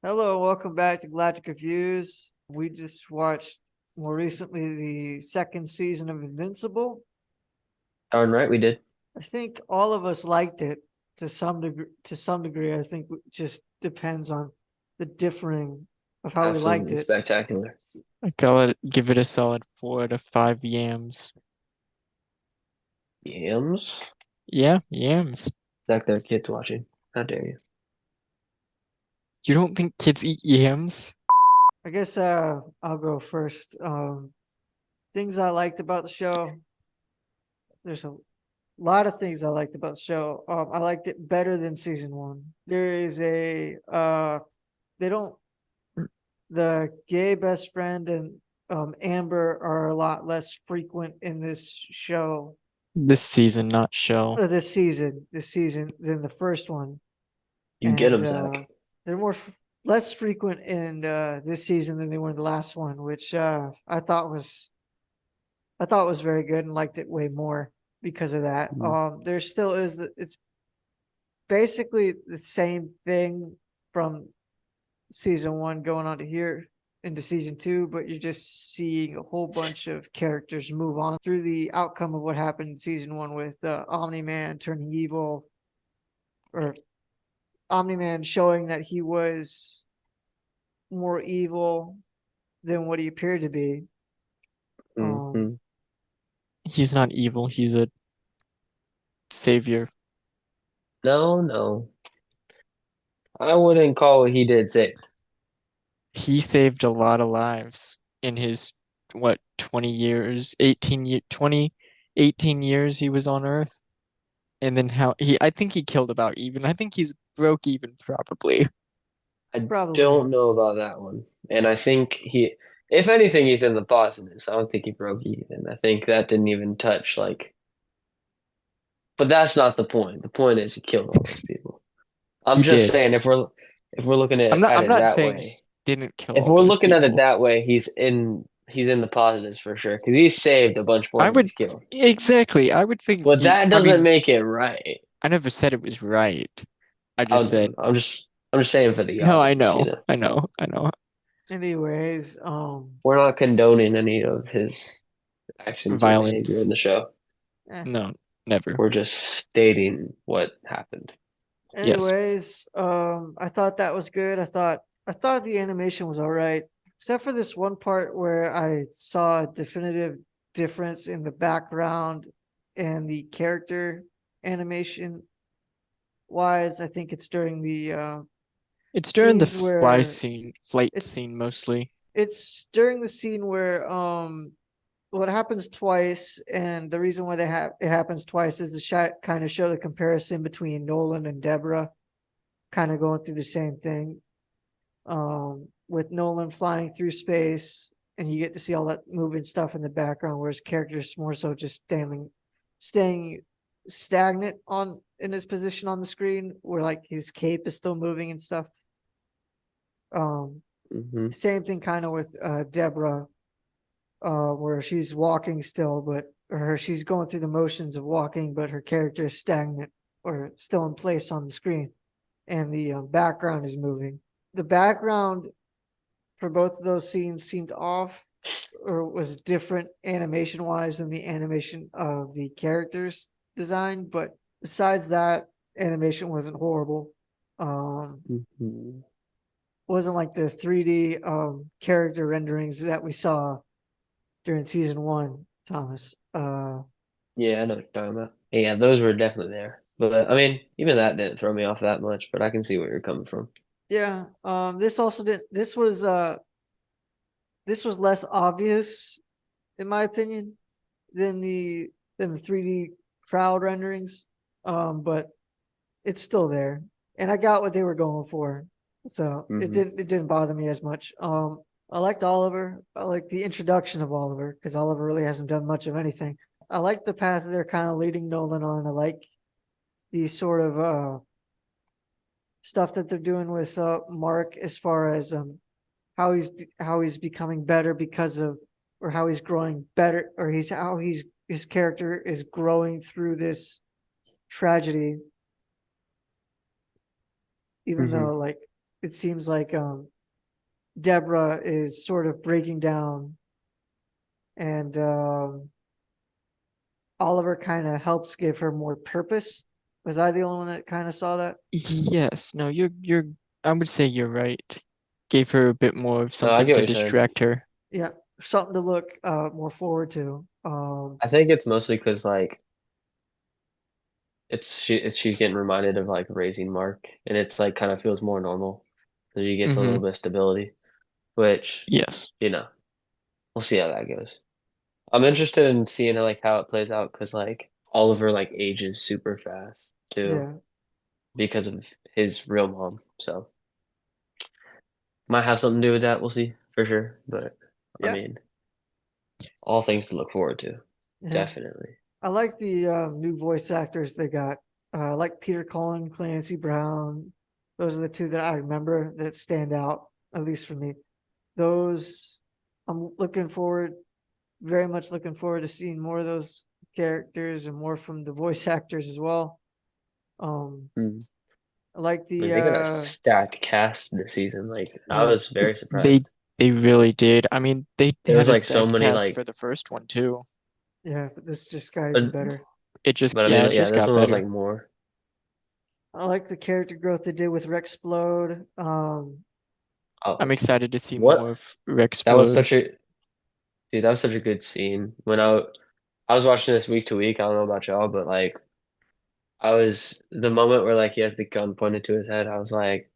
Hello, welcome back to Galactic Reviews. We just watched more recently the second season of Invincible. Darn right we did. I think all of us liked it to some degree. To some degree, I think it just depends on the differing of how we liked Absolutely it. spectacular. Give it a solid 4 to 5 yams. Yams? Yeah, yams. Like there are kids watching. How dare you? You don't think kids eat yams? I guess I'll go first. Things I liked about the show. There's a lot of things I liked about the show. I liked it better than season one. There is a they don't the gay best friend and Amber are a lot less frequent in this show, This season, not show. this season than the first one, You get and them, Zach. they're less frequent in this season than they were in the last one, which I thought was very good and liked it way more because of that. Mhm. There still is it's basically the same thing from season one going on to here into season two, but you're just seeing a whole bunch of characters move on through the outcome of what happened in season one with Omni Man turning evil, or Omni Man showing that he was more evil than what he appeared to be. Um, Mhm. He's not evil, he's a savior. No, no. I wouldn't call what he did saved. He saved a lot of lives in his, what, 20 years, 18 years he was on Earth. And then I think he killed about even. I think he's broke even probably. I Probably. don't know about that one. And I think if anything, he's in the positives. I don't think he broke even. I think that didn't even touch, but that's not the point. The point is he killed all those people. I'm He just did. saying if we're looking I'm at, not at I'm it not that saying way, he didn't kill if all we're those looking at it people. that way, he's in the positives for sure because he saved a bunch more I than would he's killed. exactly. I would think But that I doesn't mean, make it right. I never said it was right. I I just don't know. said, I'm just saying for the no, I audience, know. I know. I know. Anyways, we're not condoning any of his actions or behavior in Violence. the show. eh. No, never. We're just stating what happened. Yes. I thought that was good. I thought the animation was all right, except for this one part where I saw a definitive difference in the background and the character animation wise. I think it's during the It's during the scenes where flight it's scene mostly. it's during the scene where what happens twice, and the reason why it happens twice is to kind of show the comparison between Nolan and Deborah kind of going through the same thing, with Nolan flying through space, and you get to see all that moving stuff in the background, whereas characters more so just staying stagnant on in his position on the screen, where like his cape is still moving and stuff. Um, Hmm. Same thing kind of with Deborah, where she's walking still, or she's going through the motions of walking, but her character is stagnant or still in place on the screen, and the background is moving. The background for both of those scenes seemed off or was different animation wise than the animation of the characters design. But besides that, animation wasn't horrible. Hmm. Wasn't like the 3D character renderings that we saw during season one, Thomas. Yeah, I know what you're talking about. Yeah, those were definitely there. But I mean, even that didn't throw me off that much, but I can see where you're coming from. Yeah. This also didn't this was less obvious in my opinion than the 3D crowd renderings. But it's still there. And I got what they were going for. So Hmm. it didn't bother me as much. I liked Oliver. I like the introduction of Oliver because Oliver really hasn't done much of anything. I like the path that they're kind of leading Nolan on. I like the sort of stuff that they're doing with Mark as far as how he's becoming better because of, or how he's growing better, or his character is growing through this tragedy, even Hmm. though like it seems like Deborah is sort of breaking down, and Oliver kind of helps give her more purpose. Was I the only one that kind of saw that? Yes, no, you're I would say you're right. Gave her a bit more of No, I something get to what you're saying. distract her. Yeah, something to look more forward to. I think it's mostly because like she's getting reminded of like raising Mark, and it's like kind of feels more normal. So she gets a Mm-hmm. little bit of stability, which Yes. you know we'll see how that goes. I'm interested in seeing like how it plays out because like Oliver like ages super fast too Yeah, because of his real mom. So might have something to do with that. We'll see for sure. But I yeah, mean, all things to look forward to. yeah. Definitely. I like the new voice actors they got. I like Peter Cullen, Clancy Brown. Those are the two that I remember that stand out, at least for me. Those I'm looking forward, very much looking forward to seeing more of those characters and more from the voice actors as well. Um, Hmm. I like I mean, the they got a stacked cast this season. Like I yeah, was very They surprised. they really did. I mean, they There was had a like so stacked many cast like, for the first one too. yeah, but this just got uh, even better. but I Yeah, mean, it yeah, just this got one was like better. more. I like the character growth they did with Rexplode. I'm Oh, excited to see more what? of That was Rexplode. such a dude. That was such a good scene. When I was watching this week to week. I don't know about y'all, but like I was the moment where like he has the gun pointed to his head. I was like,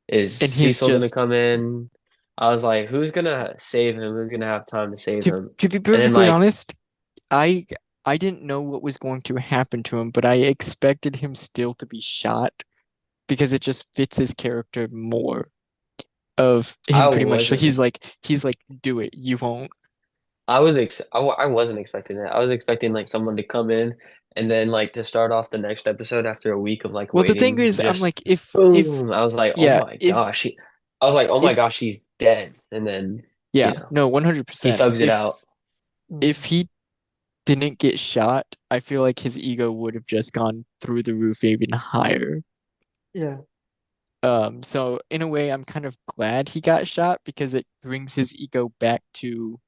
is And he's Cecil gonna just come in? I was like, who's gonna save him? Who's gonna have time to save to him? to be And then perfectly like, honest, I I didn't know what was going to happen to him, but I expected him still to be shot because it just fits his character more of I him pretty much. So wasn't. he's like, do it, you won't. I wasn't expecting that. I was expecting like someone to come in and then like to start off the next episode after a week of like Well, the thing waiting, is, I'm just like, if boom. I was like, oh yeah, my gosh. I was like, oh my if gosh, he's dead. And then, yeah, no, he 100%. thugs it out. If he didn't get shot, I feel like his ego would have just gone through the roof even higher. Yeah, So in a way, I'm kind of glad he got shot because it brings his ego back to,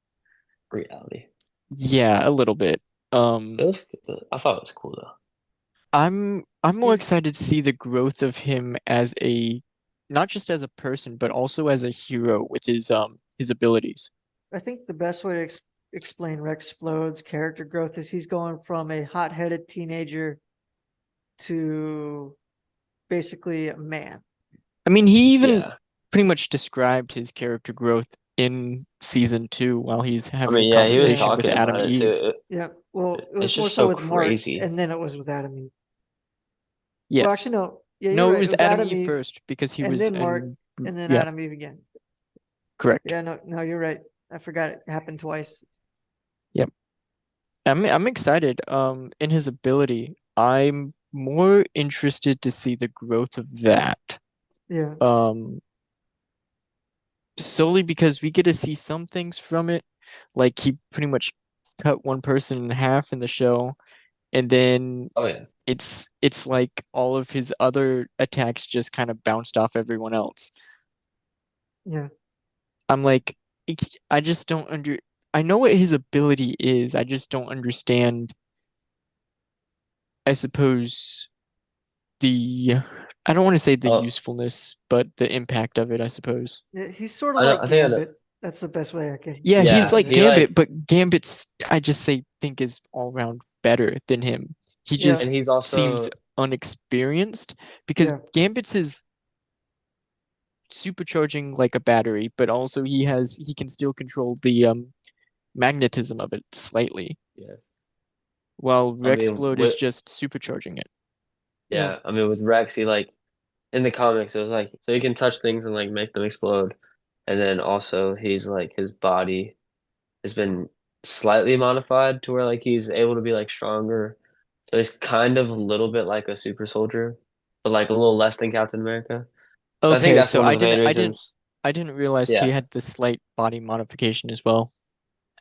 Reality. yeah, a little bit. It was, I thought it was cool though. I'm more he's. excited to see the growth of him as a, not just as a person, but also as a hero with his abilities. I think the best way to explain Rexplode's character growth is he's going from a hot-headed teenager to basically a man. I mean, he even Yeah. pretty much described his character growth in season 2 while he's I having a mean, yeah, he was Yeah, conversation with talking Adam about it too. Eve. yeah. Well, it It's was more just so so with Mark, crazy. and then it was with Adam Eve. Well, Yes. actually, no. Yeah, you're No, it right. It was was Adam Adam Eve Eve, first because he and was then Mark, in, and then yeah, Adam Eve again. correct. Yeah, no, no, you're right. I forgot it happened twice. Yep. I'm excited. In his ability, I'm more interested to see the growth of that. Yeah, Um, Solely because we get to see some things from it, like he pretty much cut one person in half in the show, and then Oh yeah. it's like all of his other attacks just kind of bounced off everyone else. yeah, I'm like, I just don't under. I know what his ability is. I just don't understand. I suppose the. I don't want to say the Oh, usefulness, but the impact of it. I suppose. yeah. He's sort of I know. like I think I know. Gambit. That's the best way I can Yeah, he's Yeah, describe like it. he like, Gambit, but Gambit's I just say think is all around better than him. He Yeah, and just he's seems also, unexperienced because yeah, Gambit's is supercharging like a battery, but also he can still control the magnetism of it slightly, yeah. while I mean, Rexplode is just supercharging it. yeah, with Rex, he like in the comics, it was like so he can touch things and like make them explode, and then also he's like his body has been slightly modified to where like he's able to be like stronger. So he's kind of a little bit like a super soldier, but like a little less than Captain America. So I think Okay, that's so one of the main reasons. I didn't realize he Yeah. had this slight body modification as well.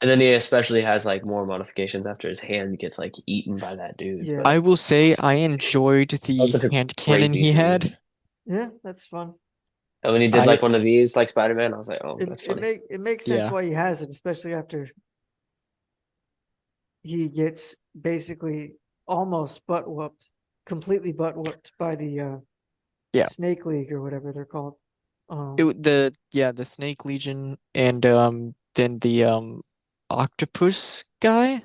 And then he especially has like more modifications after his hand gets like eaten by that dude. yeah, I But will say I enjoyed that was the such a hand cannon crazy he scene. had. yeah. That's fun. And when he did I like one of these, like Spider-Man, I was like, oh, that's funny. it makes sense Yeah. why he has it, especially after he gets basically almost butt whooped, completely butt whooped by the Yeah. Snake League or whatever they're called. The Snake Legion and then the octopus guy,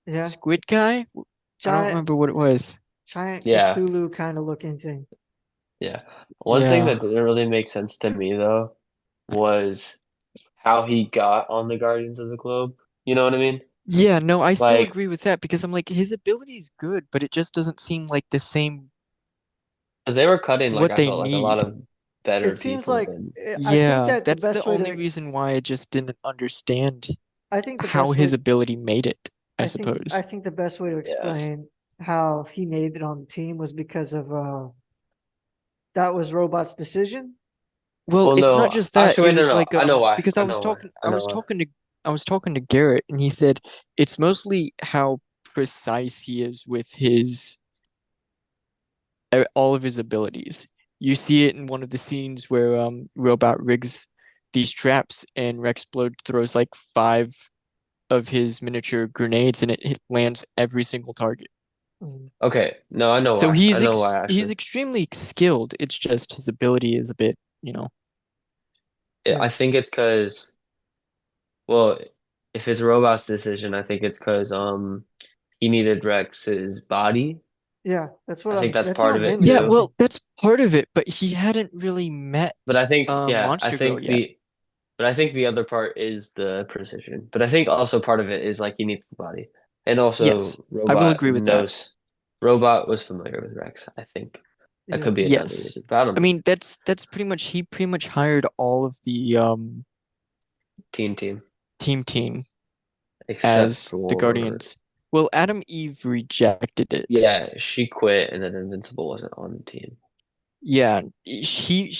yeah, squid guy. I don't giant remember what it was. giant Yeah, Cthulhu kind of looking thing. yeah. One thing Yeah. that didn't really make sense to me though was how he got on the Guardians of the Globe. You know what I mean? Yeah, no, I still Like, agree with that because I'm like his ability is good, but it just doesn't seem like the same 'cause they were cutting like what I they felt like a lot need. of better It seems people like than I think Yeah, that the that's the best way to only reason why I just didn't understand I think the how best his way ability made it, I I suppose. think the best way to yeah. explain how he made it on the team was because of that was Robot's decision. Well, Well, it's not no, just that. actually, It wait, no, was no. like I know why. because I know why. I know why. I was talking to Garrett and he said it's mostly how precise he is with his all of his abilities. You see it in one of the scenes where Robot rigs these traps and Rexplode throws like 5 of his miniature grenades and it lands every single target. Mm, Okay, no, I know So why. I know why he's actually. extremely skilled. It's just his ability is a bit, you know. yeah, I think it's because, well, if it's Robot's decision, I think it's because he needed Rex's body. yeah. I think that's That's what part I'm of it mainly Yeah, too. thinking. well, that's part of it, but he hadn't really met But I think, yeah, I Monster Girl think yet. the other part is the precision. But I think also part of it is like he needs the body, and Yes, also I will agree with that. Robot was familiar with Rex. I think that Yeah, could be another Yes. reason, but I don't I know. mean that's pretty much he pretty much hired all of the Team, team except as the for Guardians. Well, Adam Eve rejected it. yeah, she quit, and then Invincible wasn't on the team. Yeah, she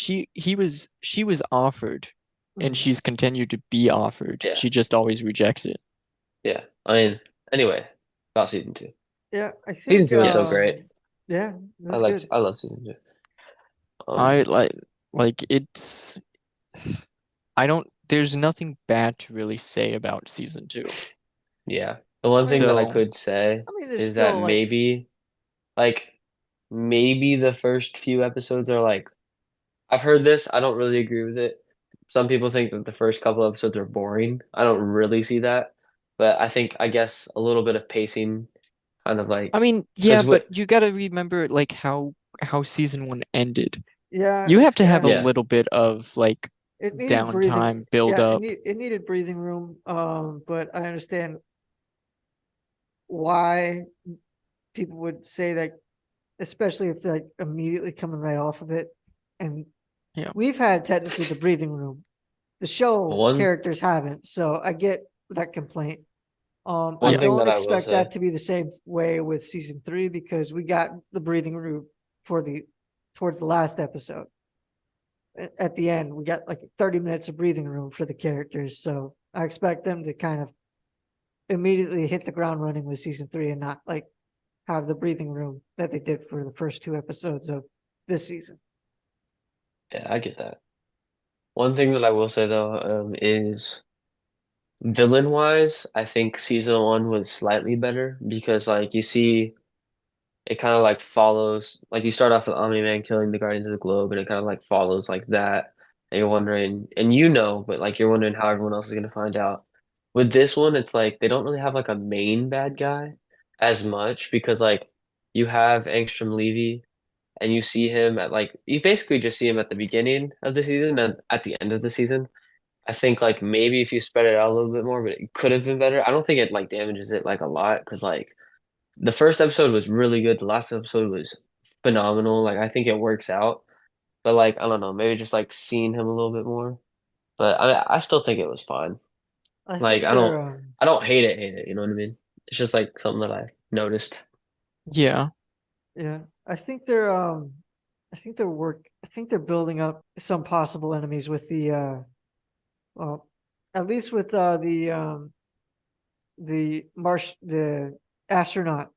was offered and mm, she's continued to be offered. Yeah, She just always rejects it. yeah. I mean, anyway, about season two. yeah. I Season think two was so great. yeah, it was good. I love season two. I Um, like it's I don't there's nothing bad to really say about season 2. yeah. The one I thing mean, that I So, could say there's is that still like like, maybe the first few episodes are like, I've heard this, I don't really agree with it. Some people think that the first couple episodes are boring. I don't really see that, but I guess a little bit of pacing kind of I like, mean, yeah, because but what, you got to remember like how season 1 ended. yeah, You have to have a yeah, little bit of like it needed breathing. downtime, build Yeah, up. it needed breathing room. But I understand why people would say that, especially if they're like immediately coming right off of it. And Yeah. we've had technically the breathing room. The show one characters haven't, so I get that complaint. I one Yeah. thing don't that I will expect say, that to be the same way with season 3 because we got the breathing room for the towards the last episode. At the end, we got like 30 minutes of breathing room for the characters, so I expect them to kind of immediately hit the ground running with season 3 and not like have the breathing room that they did for the first 2 episodes of this season. yeah, I get that. One thing that I will say though, is villain wise, I think season one was slightly better because like you see it kind of like follows like you start off with Omni-Man killing the Guardians of the Globe and it kind of like follows like that. And you're wondering and but like you're wondering how everyone else is gonna find out. With this one, it's like they don't really have like a main bad guy as much because like you have Angstrom Levy and you see him at like you basically just see him at the beginning of the season and at the end of the season. I think like maybe if you spread it out a little bit more, but it could have been better. I don't think it like damages it like a lot because like the first episode was really good. The last episode was phenomenal. Like I think it works out, but like I don't know, maybe just like seeing him a little bit more. But I still think it was fine. I Like think they're I don't hate it. You know what I mean? It's just like something that I noticed. Yeah. yeah, I think they're building up some possible enemies with the well, at least with the astronaut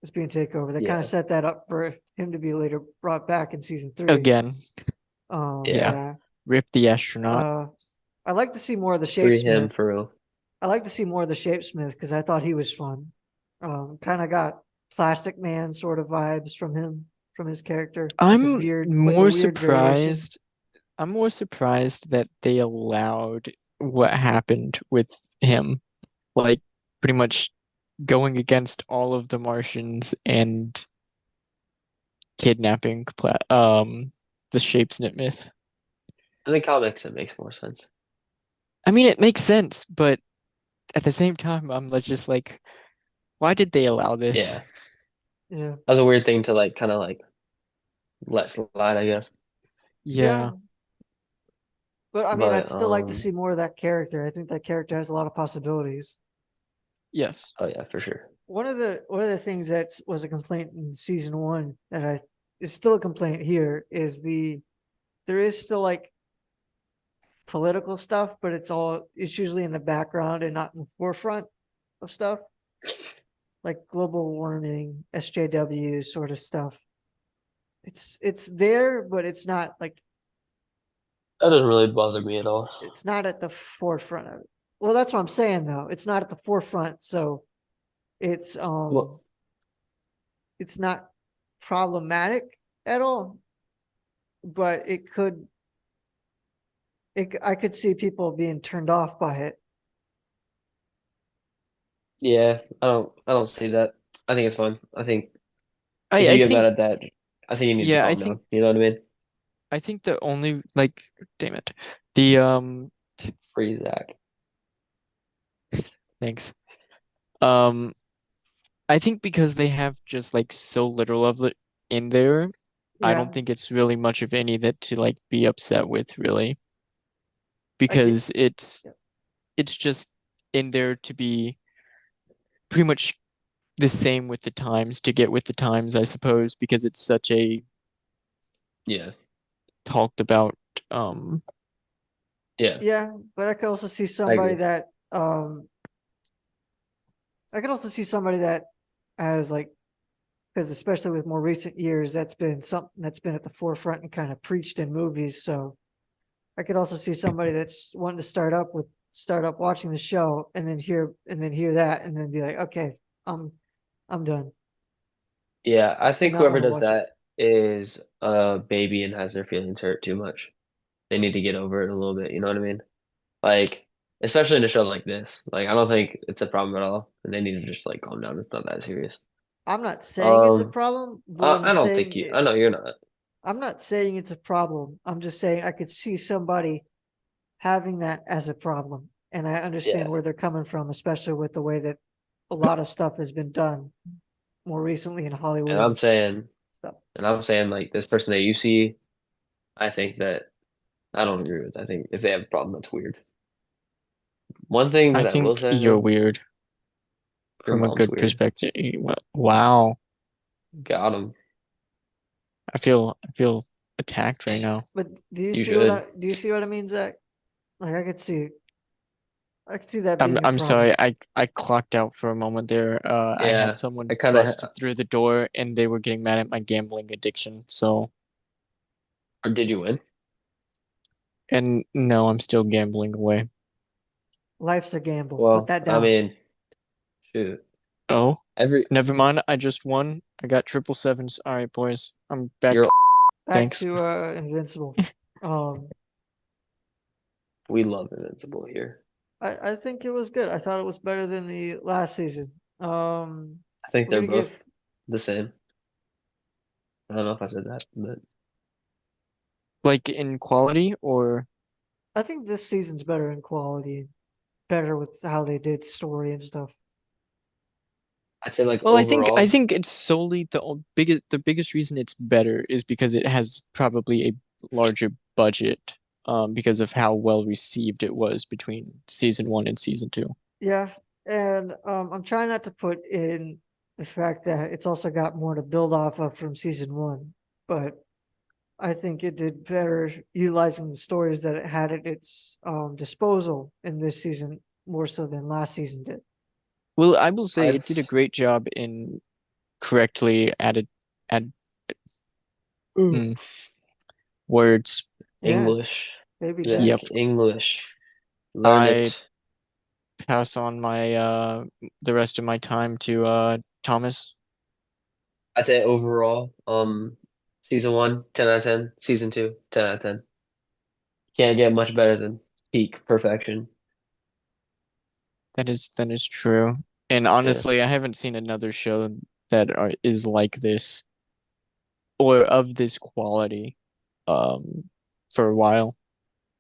is being taken over. They kind of Yeah, set that up for him to be later brought back in season 3. Again. Yeah. Yeah. Rip the astronaut. I'd like to see more of the Free him Shapesmith. for real. I like to see more of the Shapesmith because I thought he was fun. Kind of got Plastic Man sort of vibes from him, from his character, I'm with the more weird variation. surprised. I'm more surprised that they allowed what happened with him, like pretty much going against all of the Martians and kidnapping the Shapesmith myth. In the comics, it makes more sense. I mean, it makes sense, but at the same time, I'm just like, why did they allow this? Yeah. Yeah. That was a weird thing to like kind of like let slide, I guess. Yeah. But I mean, I'd But still like to see more of that character. I think that character has a lot of possibilities. Yes. oh yeah, for sure. One of the things that was a complaint in season one that I is still a complaint here is there is still like political stuff, but it's usually in the background and not in the forefront of stuff, like global warming, SJW sort of stuff. It's there, but it's not like That doesn't really bother me at all. it's not at the forefront of it. Well, that's what I'm saying though. It's not at the forefront, so it's Well, it's not problematic at all, but I could see people being turned off by it. yeah, I don't see that. I think it's fine. I think if I you get mad think at that, I think you need to yeah, calm down. You know what I mean? I think the only like damn it. The Free Zach. thanks. I think because they have just like so little of it in there, I Yeah, don't think it's really much of any that to like be upset with really I get. because it's just in there to be pretty much the same with the times to get with the times, I suppose, because it's such a Yeah, talked about um yeah, Yeah, but I could also see I somebody agree. that I could also see somebody that has like because especially with more recent years, that's been something that's been at the forefront and kind of preached in movies. So I could also see somebody that's wanting to start up watching the show and then hear that and then be like, okay, I'm I'm done Yeah, I and think not whoever want to does watch it. that is a baby and has their feelings hurt too much. They need to get over it a little bit. You know what I mean? Like, especially in a show like this. Like, I don't think it's a problem at all, and they need to just like calm down. It's not that serious. I'm not saying it's a Um, problem, but I don't think you. I know you're not. I'm not saying it's a problem. I'm just saying I could see somebody having that as a problem. And I understand Yeah, where they're coming from, especially with the way that a lot of stuff has been done more recently in and Hollywood I'm and saying, stuff. like this person that you see, I think that I don't agree with. I think if they have a problem, that's weird. One thing I that I will think say you're though, weird your from a mom's good weird. perspective. Wow. Got him. I feel attacked right now. But You should. do you see what I mean, Zach? Like I could see that being a I'm problem. sorry. I clocked out for a moment there. I had Yeah, I someone kind bust of. through the door and they were getting mad at my gambling addiction. So, Or did you win? and no, I'm still gambling away. Life's a gamble. Put Well, that I down. mean, shoot. Oh, Every never mind. I just won. I got triple sevens. All right, boys. I'm back. you're. Back Thanks. to Invincible. Um We love Invincible here. I think it was good. I thought it was better than the last season. I think We're they're gonna both give the same. I don't know if I said that, but Like in quality or I think this season's better in quality, better with how they did story and stuff. I'd say like well, I overall, think it's solely the biggest reason it's better is because it has probably a larger budget because of how well received it was between season 1 and season 2. Yeah, and I'm trying not to put in the fact that it's also got more to build off of from season one, but I think it did better utilizing the stories that it had at its disposal in this season more so than last season did. Well, I will say I'd it did a great job in correctly added add Mm. mm, words Yeah, English. baby Vic, death. Yep. English. Learn I it. pass on my the rest of my time to Thomas. I'd say overall, season 1, 10 out of 10. Season 2, 10 out of 10. Can't get much better than peak perfection. That is true. And Yeah. honestly, I haven't seen another show that is like this or of this quality for a while.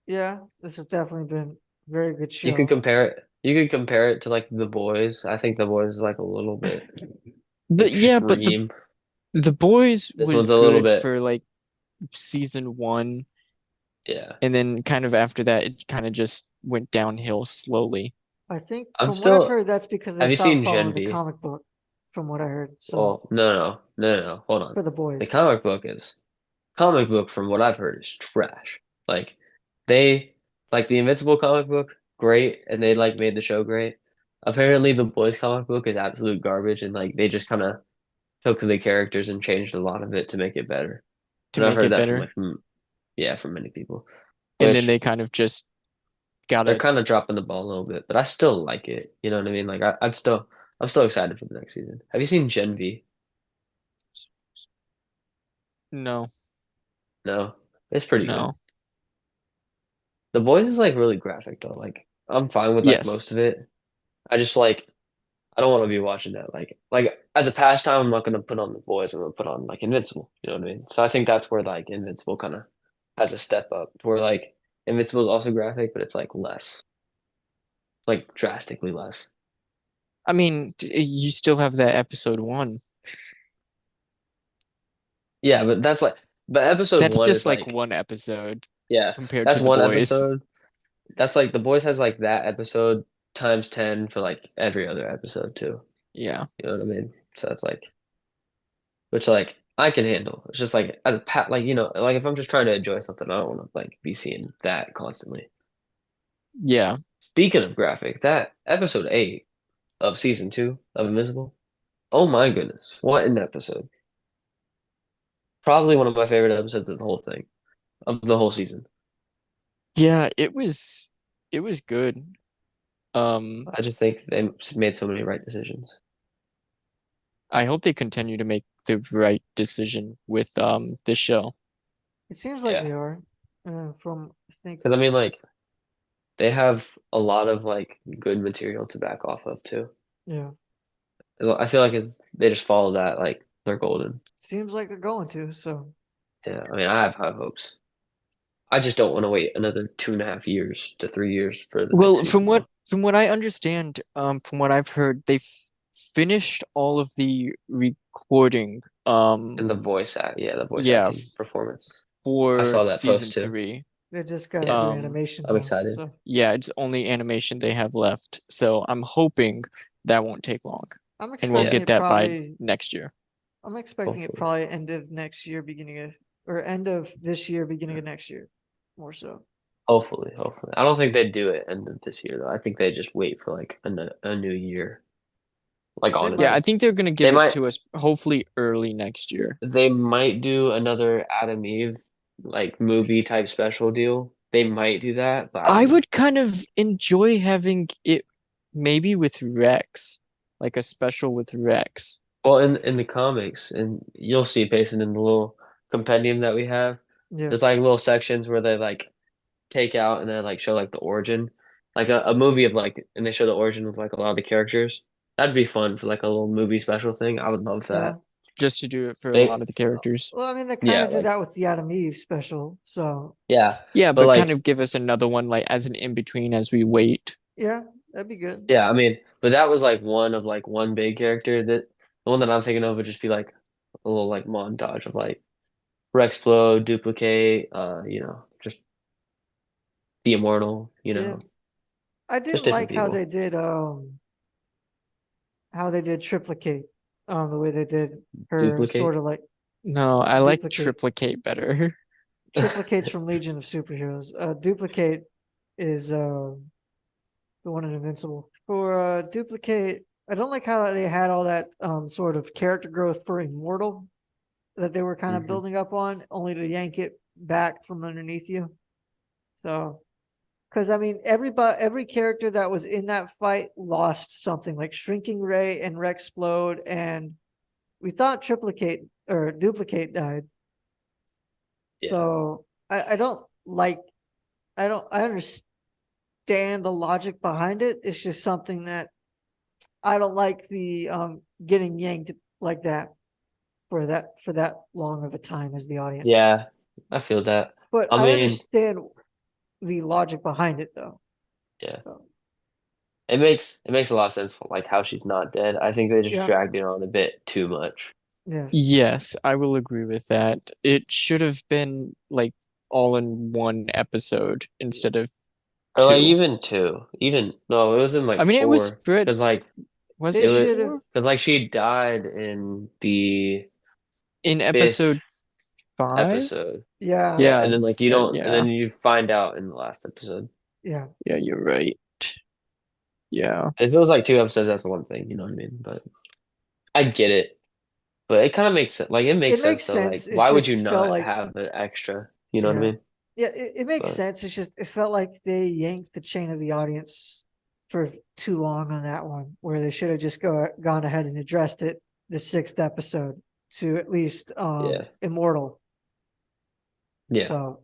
Yeah, this has definitely been a very good You could show. compare it. You could compare it to like The Boys. I think The Boys is like a little bit Yeah, but extreme. the Boys This was one's a little good bit, for like season 1, yeah. and then kind of after that it kind of just went downhill slowly. I think I'm from what I've still. heard, that's because they Have you stopped seen following Gen the V? comic book, from what I heard. So Well, no. Hold on. for the The boys, comic book from what I've heard is trash. Like they like the Invincible comic book, great, and they like made the show great. Apparently the Boys comic book is absolute garbage and like they just kind of took the characters and changed a lot of it to make it better. To And I've make heard it that from better, like yeah, from many people. and then Which they kind of just got they're it. kind of dropping the ball a little bit, but I still like it. You know what I mean? Like I'm still excited for the next season. Have you seen Gen V? No, No. It's pretty no. good. The Boys is like really graphic though. Like I'm fine with like most of Yes. it. I just like I don't want to be watching that. Like as a pastime, I'm not gonna put on The Boys. I'm gonna put on like Invincible. You know what I mean? So I think that's where like Invincible kind of has a step up. Where like Invincible is also graphic, but it's like less, like drastically less. I mean, you still have that episode 1. Yeah, but episode That's one just is like like one episode yeah, compared to that's the one boys. episode. That's like The Boys has like that episode times 10 for like every other episode too. Yeah. You know what I mean? So it's like which like I can handle. It's just like as a pat, like like if I'm just trying to enjoy something, I don't want to like be seeing that constantly. Yeah. Speaking of graphic, that episode 8 of season 2 of Invincible, oh my goodness, what an episode! Probably one of my favorite episodes of the whole thing, of the whole season. Yeah, it was good. Um, I just think they made so many right decisions. I hope they continue to make the right decision with this show. it seems like Yeah, they are. From I think because I mean, like they have a lot of like good material to back off of too. yeah, I feel like they just follow that, like they're golden. seems like they're going to. So Yeah, I mean, I have high hopes. I just don't want to wait another 2.5 years to 3 years for the next Well, season, though. from what I understand, from what I've heard, they've finished all of the recording, And the voice act, yeah, the voice yeah, acting performance. I for saw that post season too. 3. they just got to Yeah, do Um, animation I'm now. excited. So yeah, it's only animation they have left, so I'm hoping that won't take long, I'm and we'll expecting get it that by probably. next year. I'm expecting it Hopefully, probably end of next year, beginning of or end of this year, beginning of next year, more so. hopefully. I don't think they'd do it end of this year though. I think they just wait for like a new year. Like They Yeah, I might. honestly, think they're gonna they give it might to us hopefully early next year. they might do another Adam Eve like movie type special deal. They might do that, but I I don't know. would kind of enjoy having it maybe with Rex, like a special with Rex. Well, in the comics, and you'll see pasted in the little compendium that we have. Yeah, There's like little sections where they like take out and then like show like the origin, like a movie of like, and they show the origin of like a lot of the characters. That'd be fun for like a little movie special thing. I would love yeah. that. Just to do it for a They, lot of the characters. Well, I mean, they kind yeah, of did like that with the Adam Eve special. So yeah, Yeah, but but kind like of give us another one like as an in between as we wait. yeah, that'd be good. yeah, I mean, but that was like one of like one big character that the one that I'm thinking of would just be like a little like montage of like Rexplode, Duplicate, just the Immortal, Yeah, I didn't just different like people. how they did triplicate, the way they did her sort Duplicate. of like No, I like duplicate. triplicate better. Triplicate's from Legion of Superheroes. Duplicate is the one in Invincible. For Duplicate, I don't like how they had all that sort of character growth for Immortal that they were kind of hmm building up on, only to yank it back from underneath you. So, because I mean, every character that was in that fight lost something, like Shrinking Ray and Rexplode, and we thought Triplicate or Duplicate died. Yeah. So I don't like, I understand the logic behind it. It's just something that I don't like, the getting yanked like that for that long of a time as the audience. Yeah, I feel that. But I I mean, understand the logic behind it though. yeah, So, it makes a lot of sense for like how she's not dead. I think they just yeah, dragged it on a bit too much. yeah, Yes, I will agree with that. It should have been like all in one episode instead of Or like two. even two, even no, it was in like I mean, it was four spread. because like Was they it it was should have. four? because like she died in the In fifth episode 5? episode. Yeah, Yeah, Yeah, and then like you don't, and yeah, then you find out in the last episode. yeah. yeah, you're right. Yeah. If it was like two episodes, that's one thing, you know what I mean? But I get it. But it kind of makes sense. Like it makes It sense makes though. Like sense. It's why would you just felt not like, have an extra? You know what I yeah, mean? yeah. It makes But sense. It's just it felt like they yanked the chain of the audience for too long on that one, where they should have just gone ahead and addressed it the sixth episode to at least yeah, Immortal. yeah, So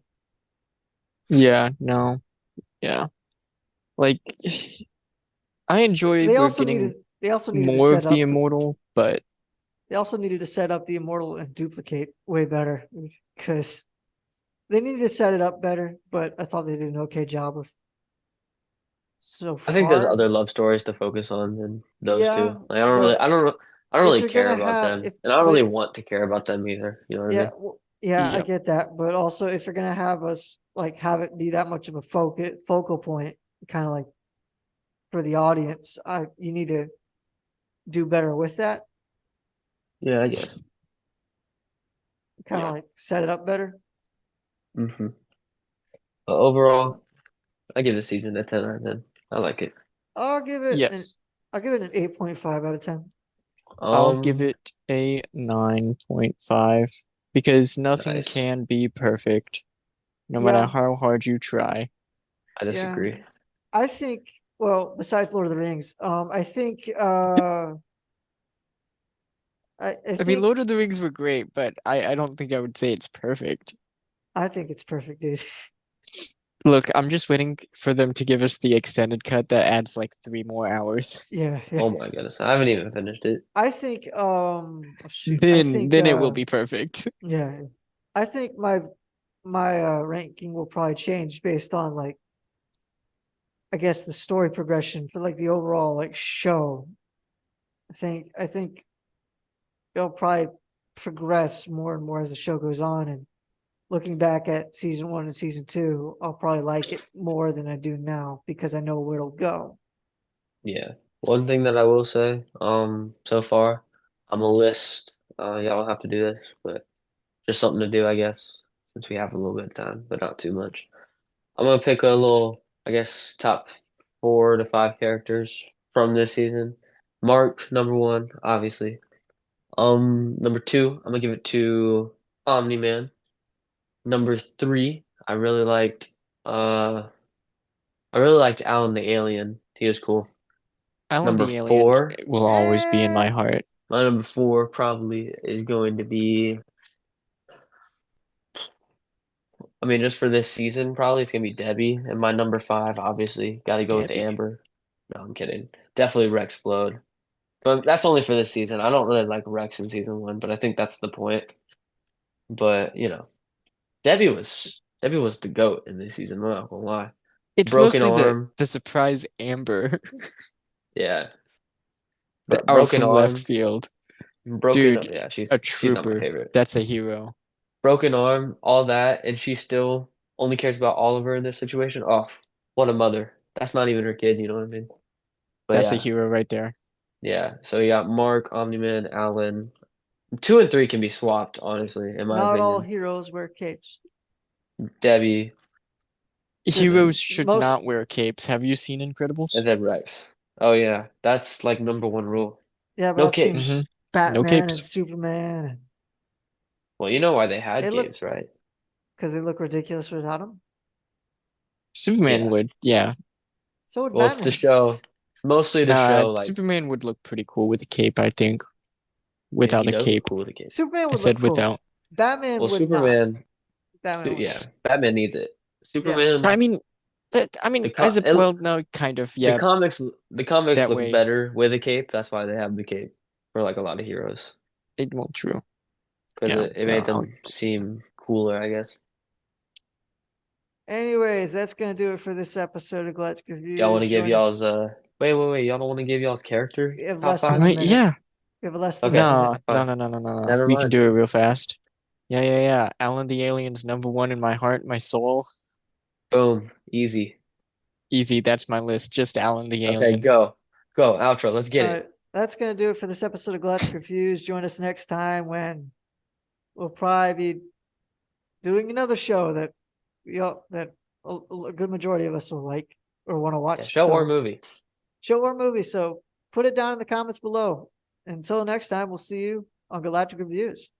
Yeah, no. Yeah. Like I enjoy they we're also getting needed they also needed to more set of the up the immortal, but they also needed to set up the Immortal and Duplicate way better, because they needed to set it up better, but I thought they did an okay job with so I think there's far. other love stories to focus on than those two. Yeah, Like but I don't if really you're care gonna about have them, if and I don't but really it, want to care about them either. You know what I yeah, mean? well, yeah, I yeah. get that, but also if you're gonna have us like have it be that much of a focal point, kind of like for the audience, you need to do better with that. Yeah, I guess. Kind of Yeah. like set it up better. hmm But overall, I give the season a 10 out of 10. I like it. I'll give it an Yes. I'll give it an 8.5 out of 10. I'll give Um, it a 9.5 because nothing nice. can be perfect, no matter Yeah, how hard you try. I yeah. disagree. I think, well, besides Lord of the Rings, I think I I mean, think Lord of the Rings were great, but I don't think I would say it's perfect. I think it's perfect, dude. Look, I'm just waiting for them to give us the extended cut that adds like 3 more hours. Yeah, yeah. Oh my goodness, I haven't even finished it. I think shoot, I Then think then it will be perfect. yeah. I think my ranking will probably change based on like, I guess, the story progression for like the overall like show. I think it'll probably progress more and more as the show goes on, and looking back at season 1 and season 2, I'll probably like it more than I do now because I know where it'll go. Yeah. One thing that I will say, so far, I'm a list. Y'all don't have to do this, but just something to do, I guess, since we have a little bit of time, but not too much. I'm gonna pick a little, I guess, top 4 to 5 characters from this season. Mark, number one, obviously. Number two, I'm gonna give it to Omni-Man. Number three, uh I really liked Alan the Alien. He was cool. Alan Number the Alien four, will always be in Eh, my heart. my number four probably is going to be, I mean, just for this season, probably it's gonna be Debbie. And my number five, obviously, gotta go with Debbie. Amber. No, I'm kidding. Definitely Rex Flode. But that's only for this season. I don't really like Rex in season one, but I think that's the point. But Debbie was the GOAT in this season, I'm not gonna lie. It's Broken mostly the arm, the surprise Amber yeah. out Broken from left arm, field. broken, Dude, yeah, a she's not my trooper. favorite. That's a hero. Broken arm, all that, and she still only cares about Oliver in this situation. Oh, what a mother. That's not even her kid, you know what I mean? But That's a yeah, hero right there. yeah. So you got Mark, Omni-Man, Alan. Two and three can be swapped, honestly, in my not all opinion. heroes wear capes. Debbie, Just Heroes should not most, wear capes. Have you seen and Incredibles? then Rex. Oh yeah, that's like number one rule. yeah, but No I've seen Mm-hmm. capes. No Batman and capes. Superman. Well, you know why they had They look capes, right? because they look ridiculous without him. Superman Yeah. would, yeah. So would Well, it's Batman. to show, mostly to Nah, show like Superman would look pretty cool with a cape, I think. yeah, Without he a does look cape. cool with a cape. Superman I would said look cool. without. Batman Well, would not. Superman, Batman would yeah, not. Batman needs it. I Superman, mean, I mean, The co- it- well, no, kind of, the yeah, comics, the comics that look way. better with a cape. That's why they have the cape for like a lot of heroes Well, true. because Yeah, it made I'll- them seem cooler, I guess. Anyways, that's gonna do it for this episode of Galactic Reviews. Y'all want to give Join us- y'all's wait, y'all don't want to give y'all's character We have top less than five? a Wait, minute. yeah. We have less than Okay. a No, minute. no, fine. no, no, no, no, no. Never We can mind. do it real fast. Yeah. Alan the Alien's #1 in my heart, my soul. Boom, easy. Easy, that's my list. Just Alan the Okay, Alien. go outro. Let's get All it. right, that's gonna do it for this episode of Galactic Reviews. Join us next time when we'll probably be doing another show that a good majority of us will like or want to watch. Yeah, show or movie. Show or movie. So put it down in the comments below. Until next time, we'll see you on Galactic Reviews.